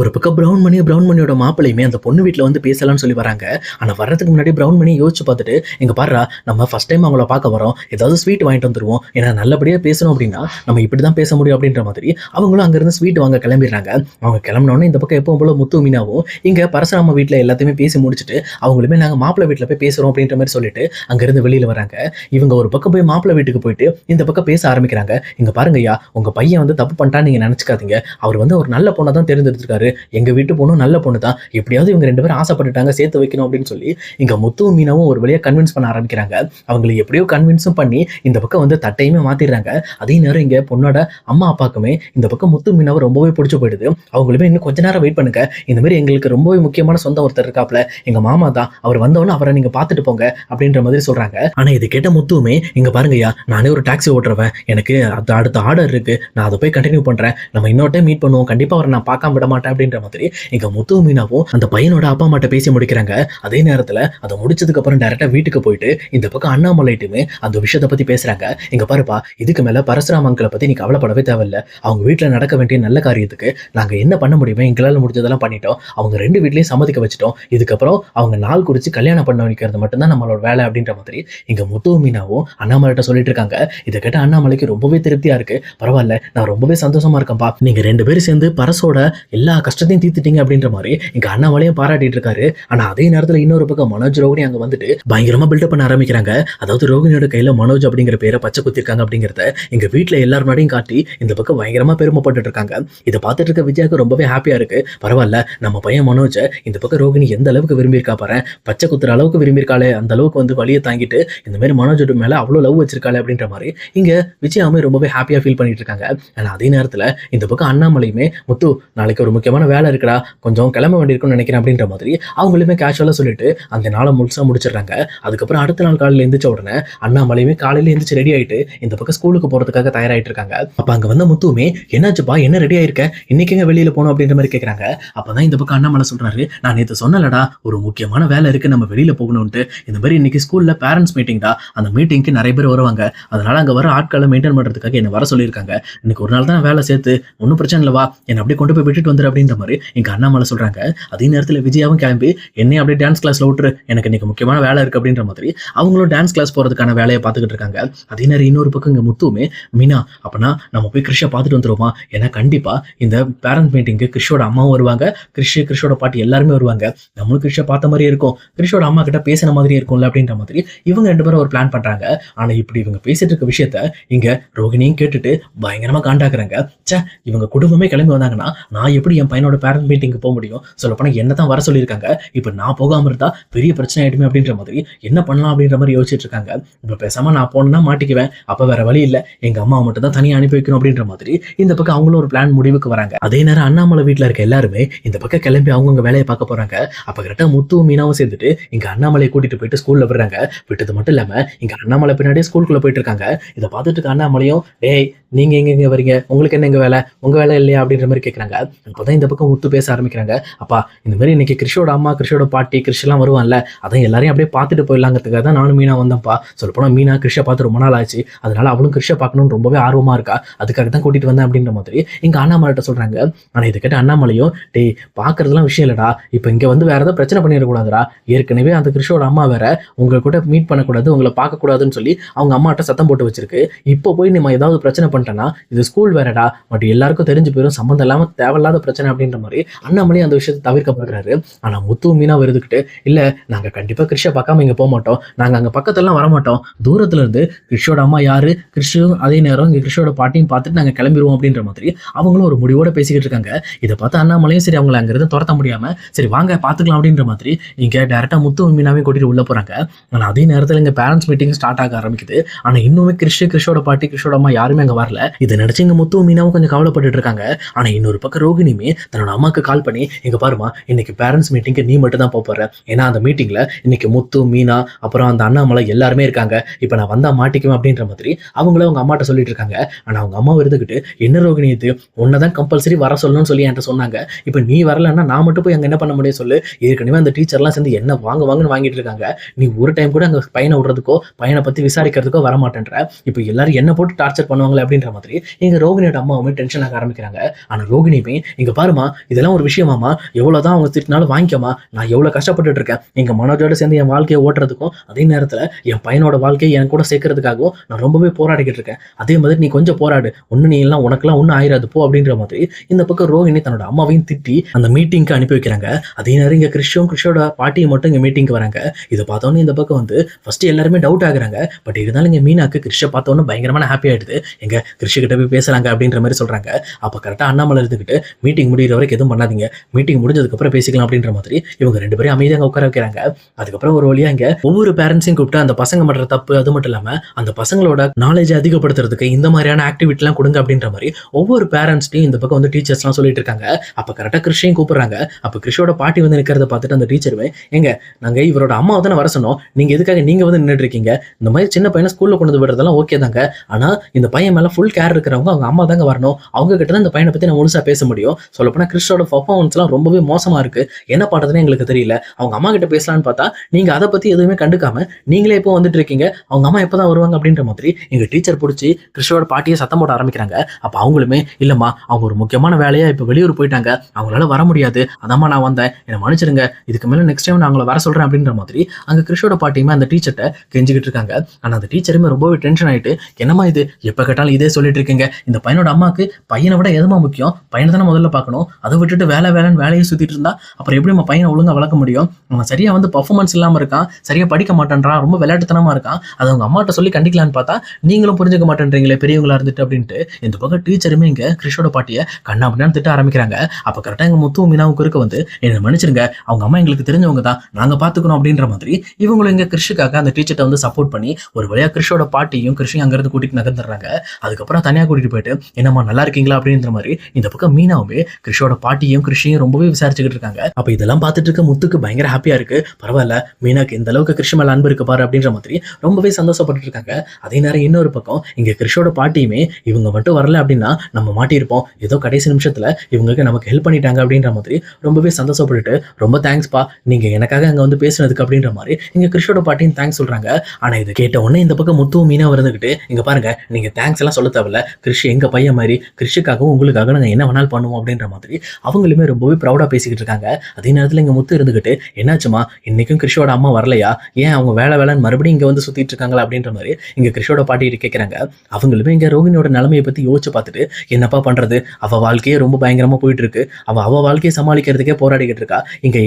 ஒரு பக்கம் பிரவுன் மணியோட மாப்பிள்ளையுமே அந்த பொண்ணு வீட்ல வந்து பேசலாம்னு சொல்லி வராங்க. ஆனா வர்றதுக்கு முன்னாடி பிரவுன் மணி யோசிச்சு பார்த்துட்டு, "இங்க பார்றா, நம்ம ஃபர்ஸ்ட் டைம் அவங்கள பார்க்க வரோம். ஏதாவது ஸ்வீட் வாங்கிட்டு வந்துருவோம். ஏன்னா நல்லபடியா பேசணும் அப்படின்னா, நம்ம இப்படிதான் பேச முடியும்." அப்படின்ற மாதிரி அவங்களும் அங்கிருந்து ஸ்வீட் வாங்க கிளம்பிடுறாங்க. அவங்க கிளம்பினோனே இந்த பக்கம் எப்பவும் போல முத்து, மீனாவும் இங்க பரசுராம வீட்ல எல்லாத்தையுமே பேசி முடிச்சுட்டு, அவங்களுமே நாங்க மாப்பிள்ளை வீட்ல போய் பேசுறோம் அப்படின்ற மாரி சொல்லிட்டு அங்கிருந்து வெளியில வராங்க. இவங்க ஒரு பக்கம் போய் மாப்பிள்ளை வீட்டுக்கு போயிட்டு இந்த பக்கம் பேச ஆரம்பிக்கிறாங்க. "இங்க பாருங்கய்யா, உங்க பையன் வந்து தப்பு பண்ணிட்டான்னு நீங்க நினைச்சுக்காதீங்க. அவர் வந்து ஒரு நல்ல பொண்ண தான் தேர்ந்தெடுத்திருக்காரு. எங்க வீட்டு பொண்ணும் நல்ல பொண்ணு தான். எப்படியாவது இவங்க 2 பேரும் ஆசைப்பட்டுட்டாங்க, சேர்த்து வைக்கணும்." அப்படின்னு சொல்லி இங்க முத்துவும் மீனாவும் ஒரு வழியா கன்வின்ஸ் பண்ண ஆரம்பிக்கிறாங்க. அவங்கள எப்படியோ கன்வின்ஸும் பண்ணி இந்த பக்கம் வந்து தட்டையுமே மாத்திடுறாங்க. அதே நேரம் இங்க பொண்ணோட அம்மா அப்பாக்குமே இந்த பக்கம் முத்து மீனாவை ரொம்பவே பிடிச்சு போயிடுது. அவங்களுமே இன்னும் கொஞ்ச நேரம் வெயிட் பண்ணுங்க, இந்த மாதிரி எங்களுக்கு ரொம்பவே முக்கியமான சொந்தம் ஒருத்தர் இருக்காப்ல, எங்க மாமா தான், அவர் வந்தவொடனே அவரை நீங்க பார்த்துட்டு போங்க அப்படின்ற மாதிரி சொல்றாங்க. ஆனா இது கேட்ட முத்துவுமே, "இங்க பாருங்கய்யா, நானே ஒரு டாக்ஸி ஓட்டுறவன், எனக்கு அடுத்த ஆர்டர் இருக்கு, நான் அதை போய் கண்டினியூ பண்றேன், நம்ம இன்னொரு டைம் மீட் பண்ணுவோம், கண்டிப்பா அவரை நான் பார்க்காம விட மாட்டேன்." அப்படின்ற மாதிரி எங்க முத்து மீனாவும் அந்த பையனோட அப்பா அம்மாட்ட பேசி முடிக்கிறாங்க. அதே நேரத்துல அதை முடிச்சதுக்கு அப்புறம் டைரக்டா வீட்டுக்கு போயிட்டு இந்த பக்கம் அண்ணாமலைட்டுமே அந்த விஷயத்தை பத்தி பேசுறாங்க. "இங்க பாருப்பா, இதுக்கு மேல பரசுராம அங்கிளை பத்தி நீ கவலைப்படவே தேவையில்ல. அவங்க வீட்டுல நடக்க வேண்டிய நல்ல காரியத்துக்கு நாங்க என்ன பண்ண முடியுமோ எங்களால முடிஞ்சதெல்லாம் பண்ணிட்டோம். அவங்க 2 வீட்லயும் சம்மதிக்க வச்சுட்டோம். இதுக்கப்புறம் அவங்க நாள் குறிச்சு கல்யாணம் பண்ண வைக்கிறது மட்டும்தான் நம்மளோட வேலை." அப்படின்ற மாதிரி இங்க முத்து மீனாவும் அண்ணாமலைட்ட சொல்லிட்டு இருக்காங்க. இதை கேட்ட அண்ணாமலைக்கு ரொம்பவே திருப்தியா இருக்கு. "பரவாயில்ல, நான் ரொம்பவே சந்தோஷமா இருக்கேன்ப்பா. நீங்க 2 பேரும் சேர்ந்து பரசோட எல்லா கஷ்டத்தையும் தீர்த்துட்டீங்க." அப்படின்ற மாதிரி இங்க அண்ணாமலையும் பாராட்டிட்டு இருக்காரு. ஆனா அதே நேரத்துல இன்னொரு பக்கம் மனோஜ், ரோகிணி அங்க வந்துட்டு பயங்கரமா பில்டப் பண்ண ஆரம்பிக்கிறாங்க. அதாவது ரோகிணியோட கையில மனோஜ் அப்படிங்கிற பேரை பச்சை குத்திருக்காங்க அப்படிங்கிறத எங்க வீட்டுல எல்லார் முன்னாடியும் காட்டி இந்த பக்கம் பயங்கரமா பெருமைப்பட்டு இருக்காங்க. இதை பார்த்துட்டு இருக்க விஜயாக்கு ரொம்பவே ஹாப்பியா இருக்கு. பரவாயில்ல, நம்ம பையன் மனோஜ இந்த பக்கம் ரோகிணி எந்த அளவுக்கு விரும்பியிருக்கா பாரு, பச்சை குத்துற அளவுக்கு விரும்பியிருக்காளே, அந்த அளவுக்கு வந்து வலியை தாங்கிட்டு இந்த மாதிரி மனோஜோட மேல அவ்வளவு லவ் வச்சிருக்காளே அப்படின்ற மாதிரி இங்க விஜயாவுமே ரொம்பவே ஹாப்பியா ஃபீல் பண்ணிட்டு இருக்காங்க. ஆனா அதே நேரத்துல இந்த பக்கம் அண்ணாமலையுமே, "முத்து, நாளைக்கு ஒரு முக்கியமான வேலை இருக்குடா, கொஞ்சம் கிளம்ப வேண்டியிருக்கும்னு நினைக்கிறேன்." அப்படின்ற மாதிரி அவங்களுமே கேஷுவலா சொல்லிட்டு அந்த நாளை முழுசா முடிச்சிடுறாங்க. அதுக்கப்புறம் அடுத்த நாள் காலையில எந்திரிச்ச உடனே அண்ணாமலையுமே காலையில எந்திரிச்சு ரெடி ஆயிட்டு இந்த பக்கம் ஸ்கூலுக்கு போறதுக்காக தயாராயிட்டு இருக்காங்க. அப்ப அங்க வந்த முத்துவுமே, "என்னாச்சுப்பா, என்ன ரெடி ஆயிருக்க, இன்னைக்குங்க வெளியில போகணும்?" அப்படின்ற மாதிரி கேட்கறாங்க. அப்பதான் இந்த பக்கம் அண்ணாமலை சொல்றாரு, "நான் நேற்று சொன்னலடா, ஒரு முக்கியமான வேலை இருக்கு, நம்ம வெளியில போகணும்ட்டு. இந்த மாதிரி இன்னைக்கு ஸ்கூல்ல பேரண்ட்ஸ் மீட்டிங் தான், அந்த மீட்டிங்க்கு நிறைய பேர் வருவாங்க, அதனால அங்க வர ஆட்களை மெயின்டைன் பண்றதுக்காக என்ன வர சொல்லியிருக்காங்க. இன்னைக்கு ஒரு நாள் தான் வேலை, சேர்த்து ஒன்றும் பிரச்சனை இல்லவா, என்னை அப்படியே கொண்டு போய் விட்டுட்டு வந்துரு." அப்படின்ற மாதிரி எங்க அண்ணாமலை சொல்றாங்க. அதே நேரத்துல விஜயாவும் கிளம்பி, "என்னையும் அப்படியே டான்ஸ் கிளாஸ்ல விட்டுரு, எனக்கு இன்னைக்கு முக்கியமான வேலை இருக்கு." அப்படின்ற மாதிரி அவங்களும் டான்ஸ் கிளாஸ் போறதுக்கான வேலையை பார்த்துக்கிட்டு இருக்காங்க. அதே நேரம் இன்னொரு பக்கம் இங்க முத்துவுமே, "மீனா, அப்பனா நம்ம போய் கிறிஷை பார்த்துட்டு வந்துருமா, ஏன்னா கண்டிப்பா இந்த பேரண்ட் மீட்டிங்க்கு கிறிஷோட அம்மாவும் வருவாங்க, கிறிஷோட பாட்டி எல்லாருமே வருவாங்க, நம்மளும் கிறிஷை பார்த்த மாதிரியே இருக்கும், கிறிஷோட அம்மா கிட்ட பேசின மாதிரியே இருக்கும்ல." அப்படின்ற மாதிரி இவங்க 2 பேரும் ஒரு பிளான் பண்றாங்க. ஆனா இப்படி இவங்க பேசிட்டு இருக்க விஷயத்த இங்க ரோகிணியும் கேட்டுட்டு பயங்கரமா காண்டாக்குறாங்க. "ச்சே, இவங்க குடும்பமே கிளம்பி வந்தாங்கன்னா நான் எப்படி என் பையனோட பேரண்ட் மீட்டிங்க்கு போக முடியும், சொல்லப்போனா என்ன தான் வர சொல்லியிருக்காங்க, இப்ப நான் போகாம இருந்தா பெரிய பிரச்சனை ஆயிடுமே." அப்படின்ற மாதிரி என்ன பண்ணலாம் அப்படின்ற மாதிரி யோசிச்சுட்டு இருக்காங்க. இப்ப பேசாம நான் போனா மாட்டிக்குவேன், அப்ப வேற வழி இல்ல, எங்க அம்மாவை மட்டும் தான் தனியா அனுப்பி வைக்கணும் அப்படின்ற மாதிரி இந்த பக்கம் அவங்களும் ஒரு பிளான் முடிவுக்கு வராங்க. அதே நேரம் அண்ணாமலை வீட்டுல இருக்க எல்லாருமே இந்த பக்கம் கிளம்பி அவங்கவுங்க வேலையை பார்க்க போறாங்க. அப்ப கரெக்டா முத்துவும் மீனாவும் சேர்ந்துட்டு இங்க அண்ணாமலையை கூட்டிட்டு போயிட்டு ஸ்கூல்ல விடுறாங்க. விட்டது மட்டும் இல்லாம இங்க அண்ணாமலை பின்னாடியே ஸ்கூலுக்குள்ள போயிட்டு இருக்காங்க. இதை பார்த்துட்டு இருக்க அண்ணாமலையும், "டேய், நீங்க எங்க வரீங்க, உங்களுக்கு என்ன எங்க வேலை, உங்க வேலை இல்லையா?" அப்படின்ற மாதிரி கேட்கறாங்க. அப்பதான் இந்த பக்கம் முத்து பேச ஆரம்பிக்கிறாங்க. "அப்பா, இந்த மாதிரி இன்னைக்கு கிறிஷோட அம்மா, கிறிஷோட பாட்டி, கிறிஷ் எல்லாம் வருவான்ல, அதான் எல்லாரையும் அப்படியே பார்த்துட்டு போயிடலாங்கிறதுக்காக தான் நானும் மீனா வந்தேன்ப்பா. சொல்லப்போனா மீனா கிறிஷை பார்த்து ரொம்ப நாள் ஆச்சு, அதனால அவளும் கிறிஷை பார்க்கணும்னு ரொம்பவே ஆர்வமா இருக்கா, அதுக்காக தான் கூட்டிட்டு வந்தேன்." அப்படின்ற மாதிரி இங்க அண்ணாமலைட்ட சொல்றாங்க. ஆனா இதை கேட்ட அண்ணாமலையும், "டேய், பாக்குறதுலாம் விஷயம் இல்லடா, இப்ப இங்க வந்து வேற ஏதாவது பிரச்சனை பண்ணிடக்கூடாதுடா, ஏற்கனவே அந்த கிறிஷோட அம்மா வேற உங்க கூட மீட் பண்ணக்கூடாது, உங்களை பார்க்கக்கூடாதுன்னு சொல்லி அவங்க அம்மாட்ட சத்தம் போட்டு வச்சிருக்கு. இப்போ போய் நம்ம ஏதாவது பிரச்சனை பண்ணிட்டேன்னா இது ஸ்கூல் வேறடா, பட் எல்லாருக்கும் தெரிஞ்சு போயிடும், சம்மந்தம் இல்லாம தேவையில்லாத பிரச்சனை." அப்படின்ற மாதிரி அண்ணாமலை அந்த விஷயத்தை தவிர்க்க பார்க்குறாரு. ஆனா முத்து மீனா இருந்துக்கிட்டு, "இல்ல, நாங்க கண்டிப்பா கிறிஷை பார்க்காம இங்க போக மாட்டோம், நாங்க அங்க பக்கத்துலாம் வரமாட்டோம், தூரத்துல இருந்து கிறிஷோட அம்மா யாரு, கிறிஷும் அதே நேரம் இங்க கிறிஷோட பாட்டியும் பார்த்துட்டு நாங்க கிளம்பிடுவோம்." அப்படின்ற மாதிரி அவங்களும் ஒரு முடிவோட பேசிக்கிட்டு இருக்காங்க. இதை பார்த்து அண்ணாமலையும் சரி அவங்களை அங்கிருந்து துரத்த முடியாம, "சரி வாங்க பார்த்துக்கலாம்." அப்படின்ற மாதிரி இங்க டைரக்டா முத்து மீனாவையும் கூட்டிட்டு உள்ள போறாங்க. ஆனா அதே நேரத்துல இங்க பேரண்ட்ஸ் மீட்டிங் ஸ்டார்ட் ஆக ஆரம்பிக்குது. ஆனா இன்னுமே கிறிஷோட பாட்டி, கிறிஷோட அம்மா யாருமே அங்க வரல. இதை நினைச்சு இங்க முத்து மீனாவும் கொஞ்சம் கவலைப்பட்டு இருக்காங்க. ஆனா இன்னொரு பக்கம் ரோகிணியுமே தன்னோட அம்மாக்கு கால் பண்ணி, "இங்க பாருமா, இன்னைக்கு பேரண்ட்ஸ் மீட்டிங்க்கு நீ மட்டும் தான் போற, ஏன்னா அந்த மீட்டிங்ல இன்னைக்கு முத்து, மீனா, அப்புறம் அந்த அண்ணாமலை எல்லாருமே இருக்காங்க, இப்ப நான் வந்தா மாட்டிக்குவேன்." அப்படின்ற மாதிரி அவங்களும் அவங்க அம்மாட்ட சொல்லிட்டு இருக்காங்க. ஆனா அவங்க அம்மா இருந்துகிட்டு, "என்ன ரோகிணி, இது உன்னதான் கம்பல்சரி வர சொல்லணும்னு சொல்லி என்கிட்ட சொன்னாங்க, இப்ப நீ வரலன்னா நான் மட்டும் போய் அங்க என்ன பண்ண முடியும் சொல்லு, ஏற்கனவே அந்த டீச்சர்லாம் சேர்ந்து என்ன வாங்குன்னு வாங்கிட்டு இருக்காங்க, நீ ஒரு டைம் கூட அங்க பையனை விடுறதுக்கோ பையனை பத்தி விசாரிக்கிறதுக்கோ வரமாட்டேன்ற, இப்ப எல்லாரும் என்ன போட்டு டார்ச்சர் பண்ணுவாங்களே." அப்படின்ற மாதிரி எங்க ரோகிணியோட அம்மாவுமே டென்ஷன் ஆக ஆரம்பிக்கிறாங்க. ஆனா ரோகிணியுமே, "இங்க பாருமா இதெல்லாம் ஒரு விஷயமாமா, எவ்வளவுதான் அவங்க திட்டினாலும் வாங்கிக்கமா, நான் எவ்வளவு கஷ்டப்பட்டுட்டு இருக்கேன் எங்க மனோஜோட சேர்ந்து என் வாழ்க்கையை ஓட்டுறதுக்கும், அதே நேரத்துல என் பையனோட வாழ்க்கையை என் கூட சேர்க்கறதுக்காகவும் நான் ரொம்பவே போராடிக்கிட்டு இருக்கேன். அதே மாதிரி நீ கொஞ்சம் போராடு, ஒண்ணு நீ எல்லாம் உனக்கெல்லாம் ஒன்றும் ஆயிராது போ அப்படின்ற மாதிரி இந்த பக்கம் ரோஹிணி தன்னோட அம்மாவையும் திட்டி அந்த மீட்டிங்க்கு அனுப்பி வைக்கிறாங்க. அதே நேரம் இங்க கிறிஷோட பாட்டியை மட்டும் இங்க மீட்டிங்க்கு வராங்க. இதை பார்த்தோன்னே இந்த பக்கம் வந்து ஃபர்ஸ்ட் எல்லாருமே டவுட் ஆகுறாங்க. பட் இருந்தாலும் இங்க மீனாக்கு கிறிஷை பார்த்தோன்னு பயங்கரமான ஹாப்பி ஆயிடுது. எங்க கிறிஷ் கிட்ட போய் பேசுறாங்க அப்படின்ற மாதிரி சொல்றாங்க. அப்ப கரெக்டா அண்ணாமலை இருந்துகிட்டு மீட்டிங் முடிகிற வரைக்கும் எதுவும் பண்ணாதீங்க, மீட்டிங் முடிஞ்சதுக்கு அப்புறம் பேசிக்கலாம் அப்படின்ற மாதிரி இவங்க ரெண்டு பேரும் அமைதியாக உட்கார வைக்கிறாங்க. அதுக்கப்புறம் ஒரு வழியா இங்க ஒவ்வொரு பேரண்ட்ஸையும் கூப்பிட்டு அந்த பசங்க பண்ற தப்பு அது மட்டும் இல்லாம அந்த பசங்களோட நாலேஜ் அதிகப்படுத்துறதுக்கு இந்த மாதிரியான ஆக்டிவிட்டி எல்லாம் கொடுங்க அப்படின்ற மாதிரி ஒவ்வொரு பேரண்ட்ஸ்டையும் இந்த பக்கம் வந்து டீச்சர்ஸ் எல்லாம் சொல்லிட்டு இருக்காங்க. அப்ப கரெக்டா கிறிஷையும் கூப்பிடுறாங்க. அப்ப கிறிஷோட பாட்டி வந்து நிக்கிறத பார்த்துட்டு அந்த டீச்சருமே, எங்க நாங்க இவரோட அம்மாவை தானே வர சொன்னோம், நீங்க எதுக்காக நீங்க வந்து நின்றுட்டு இருக்கீங்க, இந்த மாதிரி சின்ன பையனை ஸ்கூல்ல கொண்டு வந்து விடுறதெல்லாம் ஓகே தாங்க, ஆனா இந்த பையன் மேல ஃபுல் கேர் இருக்கிறவங்க அவங்க அம்மா தாங்க வரணும், அவங்க கிட்ட தான் இந்த பையனை பத்தி நான் முழுசா பேச முடியும். சொல்லப்போனா கிறிஷோட பர்ஃபார்மன்ஸ் எல்லாம் ரொம்பவே மோசமா இருக்கு, என்ன பண்றதுன்னு எங்களுக்கு தெரியல, அவங்க அம்மா கிட்ட பேசலான்னு பார்த்தா நீங்க அதை பத்தி எதுவுமே கண்டுக்காம நீங்களே இப்போ வந்துட்டு இருக்கீங்க, அவங்க அம்மா எப்பதான் வருவாங்க அப்படின்ற மாதிரி எங்க டீச்சர் பிடிச்சி கிறிஷோட பாட்டியை சத்தம் போட ஆரம்பிக்கிறாங்க. அப்ப அவங்களுமே, இல்லம்மா அவங்க ஒரு முக்கியமான வேலையா இப்ப வெளியூர் போயிட்டாங்க, அவங்களால வர முடியாது, அதாம்மா நான் வந்தேன், என்னை மன்னிச்சிருங்க, இதுக்கு மேல நெக்ஸ்ட் டைம் நான் அவங்கள வர சொல்றேன் அப்படின்ற மாதிரி அங்க கிறிஷோட பாட்டியுமே அந்த டீச்சர்ட்ட கெஞ்சிக்கிட்டு இருக்காங்க. ஆனா அந்த டீச்சருமே ரொம்பவே டென்ஷன் ஆயிட்டு, என்னம்மா இது எப்ப கேட்டாலும் இதே சொல்லிட்டு இருக்கீங்க, இந்த பையனோட அம்மாக்கு பையனை விட எதுமா முக்கியம், பையனை தானே முதல்ல பார்க்கணும், அதை விட்டுட்டு வேலைன்னு வேலையை சுத்திட்டு இருந்தா அப்புறம் எப்படி நம்ம பையனை ஒழுங்கா வளர்க்க முடியும், அவன் சரியா வந்து பர்ஃபார்மன்ஸ் இல்லாம இருக்கான், சரியா படிக்க மாட்டேன்றான், ரொம்ப விளையாட்டுத்தனமா இருக்கான், அதை அவங்க அம்மாட்ட சொல்லி கண்டிக்கலான்னு பார்த்தா நீங்களும் புரிஞ்சுக்க மாட்டேன்றீங்களே பெரியவங்களா இருந்துட்டு அப்படின்ட்டு இந்த பக்கம் டீச்சருமே இங்க கிறிஷோட பாட்டியை கண்ணா அப்படின்னு திட்ட ஆரம்பிக்கிறாங்க. அப்ப கரெக்டா எங்க முத்து மீனாவுக்கு இருக்க வந்து, என்ன மன்னிச்சிருங்க, அவங்க அம்மா எங்களுக்கு தெரிஞ்சவங்க தான், நாங்க பாத்துக்கணும் அப்படின்ற மாதிரி இவங்களும் இங்க கிறிஷுக்காக அந்த டீச்சர்ட்ட வந்து சப்போர்ட் பண்ணி ஒரு வழியா கிறிஷோட பாட்டியும் கிறிஷையும் அங்கிருந்து கூட்டிட்டு நகர்ந்துடுறாங்க. அதுக்கப்புறம் தனியா கூட்டிட்டு போயிட்டு, என்னம்மா நல்லா இருக்கீங்களா அப்படின்ற மாதிரி இந்த பக்கம் மீனாவுமே கிறிஷோட பாட்டியும் கிறிஷையும் ரொம்பவே விசாரிச்சுக்கிட்டு இருக்காங்க. அப்ப இதெல்லாம் பார்த்துட்டு இருக்க முத்துக்கு பயங்கர ஹாப்பியா இருக்கு. பரவாயில்ல, மீனாக்கு இந்த அளவுக்கு கிறிஷ் மேல அன்பு இருக்கு பாரு அப்படின்ற மாதிரி ரொம்பவே சந்தோஷப்பட்டு இருக்காங்க. அதே நேரம் இன்னொரு பக்கம் இங்க கிறிஷோட பாட்டியுமே, இவங்க மட்டும் வரல அப்படின்னா நம்ம மாட்டியிருப்போம், ஏதோ கடைசி நிமிஷத்துல இவங்களுக்கு நமக்கு ஹெல்ப் பண்ணிட்டாங்க அப்படின்ற மாதிரி ரொம்பவே சந்தோஷப்பட்டுட்டு, ரொம்ப தேங்க்ஸ்பா நீங்க எனக்காக அங்க வந்து பேசுனதுக்கு அப்படின்ற மாதிரி இங்க கிறிஷோட பாட்டியும் தேங்க்ஸ் சொல்றாங்க. ஆனா இது கேட்ட உடனே இந்த பக்கம் முத்துவும் மீனா வந்துகிட்டு, இங்க பாருங்க நீங்க தேங்க்ஸ் எல்லாம் சொல்ல தேவையில்ல, கிறிஷ் எங்க பையன் மாதிரி, கிறிஷுக்காகவும் உங்களுக்காக நாங்க என்ன வேணாலும் பண்ணுவோம் அப்படின்ற மாதிரி அவங்களுமே ரொம்பவே ப்ரௌடா பேசிக்கிட்டு இருக்காங்க. அதே நேரத்துல இங்க முத்து இருந்துகிட்டு, என்னாச்சுமா இன்னைக்கும் கிறிஷோட அம்மா வரலையா, ஏன் அவங்க வேலைன்னு மறுபடியும் இங்க வந்து சுத்திட்டு இருக்காங்களா அப்படின்ற மாதிரி இங்க கிறிஷோட பாட்டி கேட்கறாங்க. அவங்களுமே இங்க ரோகிணியோட நிலைமையை பத்தி யோசிச்சு பார்த்துட்டு, என்னப்பா பண்றது, அவ வாழ்க்கையே ரொம்ப பயங்கரமா போயிட்டு இருக்கு, அவ வாழ்க்கையை சமாளிக்கிறதுக்கே போராடிக்கிட்டு இருக்கா,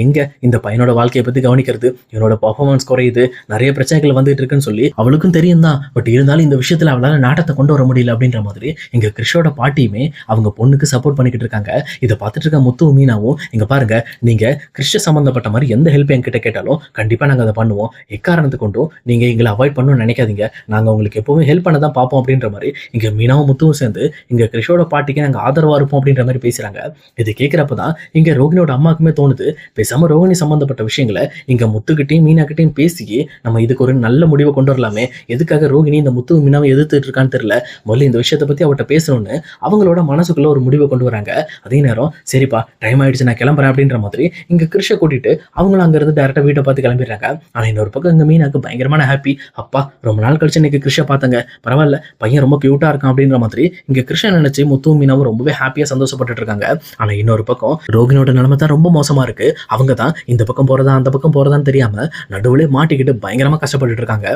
எங்க இந்த பையனோட வாழ்க்கையை பத்தி கவனிக்கிறது, இவனோட பர்ஃபார்மன்ஸ் குறையுது, நிறைய பிரச்சனைகள் வந்துட்டு இருக்குன்னு சொல்லி அவளுக்கும் தெரியும் தான், பட் இருந்தாலும் இந்த விஷயத்துல அவளால நாட்டத்தை கொண்டு வர முடியல அப்படின்ற மாதிரி இங்க கிறிஷோட பாட்டியுமே அவங்க பொண்ணுக்கு சப்போர்ட் பண்ணிக்கிட்டு இருக்காங்க. இதை பார்த்துட்டு இருக்க முத்து மீனாவும், இங்க பாருங்க நீங்க கிறிஷ சம்பந்தப்பட்ட மாதிரி எந்த ஹெல்ப் என்கிட்ட கேட்டாலும் கண்டிப்பா நாங்க அதை பண்ணுவோம், எக்காரணத்து கொண்டும் நீங்க எங்களை அவாய்ட் பண்ணணும்னு நினைக்காதீங்க, நாங்க உங்களுக்கு எப்பவுமே ஹெல்ப் பண்ண தான் பார்ப்போம் அப்படின்ற மாதிரி இங்க மீனாவும் முத்துவும் சேர்ந்து இங்க கிறிஷோட பாட்டிக்கு நாங்க ஆதரவா இருப்போம் அப்படின்ற மாதிரி பேசுறாங்க. இது கேட்கிறப்பதான் இங்க ரோகிணியோட அம்மாக்குமே தோணுது, பேசாம ரோகிணி சம்பந்தப்பட்ட விஷயங்களை இங்க முத்துக்கிட்டையும் மீனாக்கிட்டையும் பேசி நம்ம இதுக்கு ஒரு நல்ல முடிவை கொண்டு வரலாமே, எதுக்காக ரோகிணி இந்த முத்து மீனாவை எதிர்த்துட்டு இருக்கான்னு தெரியல, முதல்ல இந்த விஷயத்தை பத்தி அவட்ட பேசணும்னு அவங்களோட மனசுக்குள்ள ஒரு முடிவை கொண்டு வராங்க. அதே நேரம் சரிப்பா டைம் ஆயிடுச்சு நான் கிளம்புறேன் அப்படின்ற மாதிரி இங்க கிறிஷை கூட்டிட்டு அவங்களும் அங்க இருந்து டேரக்டா வீட்டை பார்த்து கிளம்பிடுறாங்க. ஆனா இன்னொரு பக்கம் இங்க மீனாக்கு பயங்கரமான ஹாப்பி, அப்பா ரொம்ப நாள் கழிச்சு இன்னைக்கு கிறிஷை பார்த்தாங்க, பரவாயில்ல பையன் ரொம்ப கியூட்டா இருக்கான் அப்படின்ற மாதிரி இங்க கிருஷ்ணன் நினைச்சு முத்துவும் மீனாவும் ரொம்பவே ஹாப்பியா சந்தோஷப்பட்டு இருக்காங்க. ஆனா இன்னொரு பக்கம் ரோகிணியோட நிலைமை தான் ரொம்ப மோசமா இருக்கு. அவங்க தான் இந்த பக்கம் போறதா அந்த பக்கம் போறதான்னு தெரியாம நடுவுல மாட்டிக்கிட்டு பயங்கரமா கஷ்டப்பட்டு இருக்காங்க.